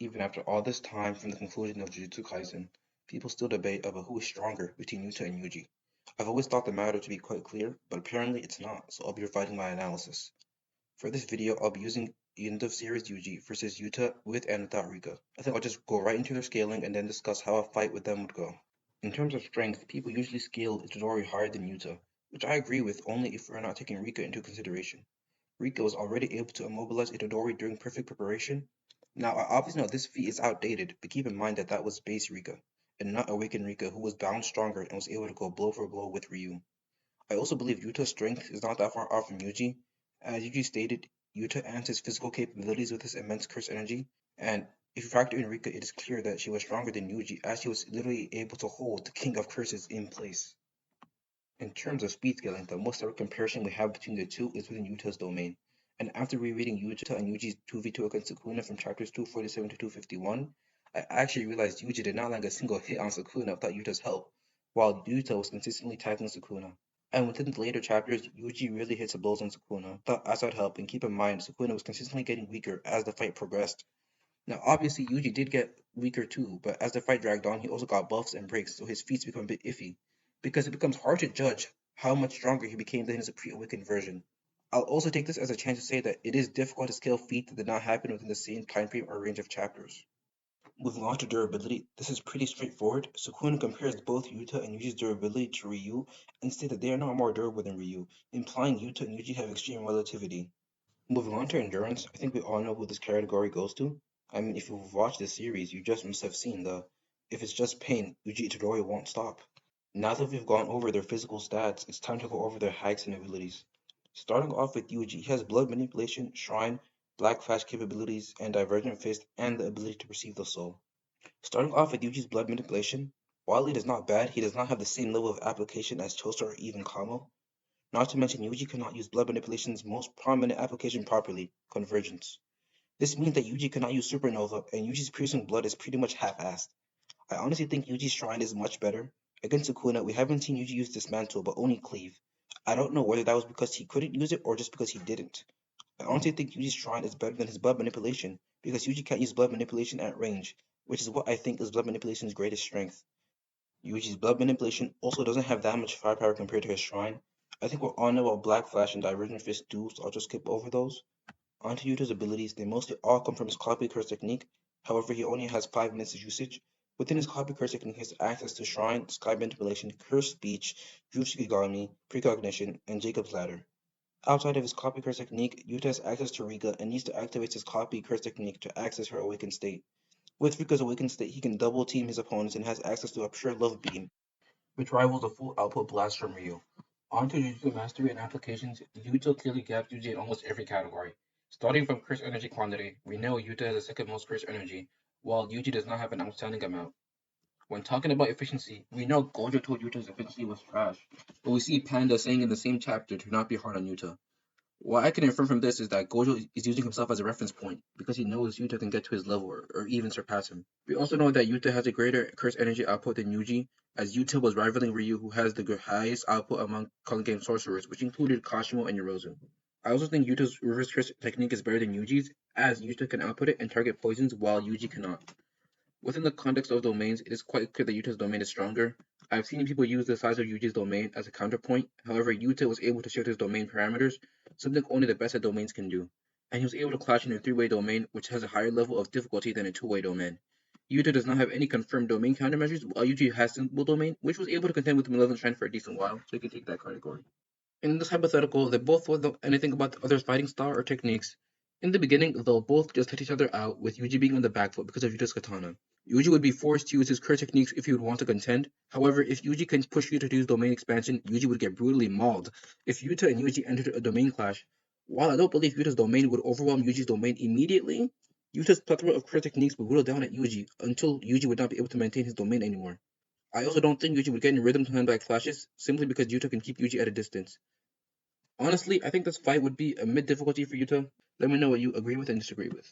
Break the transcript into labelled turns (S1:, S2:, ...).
S1: Even after all this time from the conclusion of Jujutsu Kaisen, people still debate about who is stronger between Yuta and Yuji. I've always thought the matter to be quite clear, but apparently it's not, so I'll be providing my analysis. For this video, I'll be using end of series Yuji versus Yuta with and without Rika. I think I'll just go right into their scaling and then discuss how a fight with them would go. In terms of strength, people usually scale Itadori higher than Yuta, which I agree with only if we're not taking Rika into consideration. Rika was already able to immobilize Itadori during perfect preparation. Now, I obviously know this feat is outdated, but keep in mind that that was base Rika, and not awakened Rika, who was bound stronger and was able to go blow for blow with Ryu. I also believe Yuta's strength is not that far off from Yuji. As Yuji stated, Yuta adds his physical capabilities with his immense curse energy, and if you factor in Rika, it is clear that she was stronger than Yuji, as she was literally able to hold the King of Curses in place. In terms of speed scaling, the most direct comparison we have between the two is within Yuta's domain. And after rereading Yuta and Yuji's 2v2 against Sukuna from chapters 247 to 251, I actually realized Yuji did not land a single hit on Sukuna without Yuta's help, while Yuta was consistently tackling Sukuna. And within the later chapters, Yuji really hits the blows on Sukuna without outside help, and keep in mind, Sukuna was consistently getting weaker as the fight progressed. Now, obviously, Yuji did get weaker too, but as the fight dragged on, he also got buffs and breaks, so his feats become a bit iffy, because it becomes hard to judge how much stronger he became than his pre-awakened version. I'll also take this as a chance to say that it is difficult to scale feats that did not happen within the same time frame or range of chapters. Moving on to durability, this is pretty straightforward. Sukuna compares both Yuta and Yuji's durability to Ryu and states that they are not more durable than Ryu, implying Yuta and Yuji have extreme relativity. Moving on to endurance, I think we all know who this category goes to. I mean, if you've watched the series, you just must have seen the if it's just pain, Yuji Itadori won't stop. Now that we've gone over their physical stats, it's time to go over their hacks and abilities. Starting off with Yuji, he has blood manipulation, shrine, black flash capabilities, and divergent fist, and the ability to perceive the soul. Starting off with Yuji's blood manipulation, while it is not bad, he does not have the same level of application as Chosa or even Kamo. Not to mention, Yuji cannot use blood manipulation's most prominent application properly, convergence. This means that Yuji cannot use Supernova, and Yuji's piercing blood is pretty much half-assed. I honestly think Yuji's shrine is much better. Against Sukuna, we haven't seen Yuji use Dismantle, but only Cleave. I don't know whether that was because he couldn't use it or just because he didn't. I honestly think Yuji's shrine is better than his blood manipulation, because Yuji can't use blood manipulation at range, which is what I think is blood manipulation's greatest strength. Yuji's blood manipulation also doesn't have that much firepower compared to his shrine. I think we're all know what Black Flash and Divergent Fist do, so I'll just skip over those. Onto Yuta's abilities, they mostly all come from his Copy Curse technique, however he only has 5 minutes of usage. Within his Copy Curse technique, he has access to Shrine, Sky Manipulation, Curse Speech, Shikigami, Precognition, and Jacob's Ladder. Outside of his Copy Curse technique, Yuta has access to Rika and needs to activate his Copy Curse technique to access her awakened state. With Rika's awakened state, he can double team his opponents and has access to a pure love beam, which rivals the full output blast from Ryu. Onto Jujutsu Mastery and applications, Yuta clearly gaps Yuji in almost every category. Starting from curse energy quantity, we know Yuta has the second most curse energy, while Yuji does not have an outstanding amount. When talking about efficiency, we know Gojo told Yuta's efficiency was trash, but we see Panda saying in the same chapter to not be hard on Yuta. What I can infer from this is that Gojo is using himself as a reference point because he knows Yuta can get to his level or even surpass him. We also know that Yuta has a greater curse energy output than Yuji, as Yuta was rivaling Ryu, who has the highest output among Culling Game sorcerers, which included Kashimo and Yorozu. I also think Yuta's reverse curse technique is better than Yuji's, as Yuta can output it and target poisons while Yuji cannot. Within the context of domains, it is quite clear that Yuta's domain is stronger. I've seen people use the size of Yuji's domain as a counterpoint. However, Yuta was able to shift his domain parameters, something only the best at domains can do. And he was able to clash in a 3-way domain, which has a higher level of difficulty than a 2-way domain. Yuta does not have any confirmed domain countermeasures, while Yuji has simple domain, which was able to contend with Malevolent Shrine for a decent while, so you can take that category. In this hypothetical, they both won't know anything about the other's fighting style or techniques. In the beginning, they'll both just hit each other out, with Yuji being on the back foot because of Yuta's katana. Yuji would be forced to use his curse techniques if he would want to contend. However, if Yuji can push Yuta to use domain expansion, Yuji would get brutally mauled. If Yuta and Yuji entered a domain clash, while I don't believe Yuta's domain would overwhelm Yuji's domain immediately, Yuta's plethora of curse techniques would whittle down at Yuji until Yuji would not be able to maintain his domain anymore. I also don't think Yuji would get in rhythm to handback clashes, simply because Yuta can keep Yuji at a distance. Honestly, I think this fight would be a mid difficulty for Yuta. Let me know what you agree with and disagree with.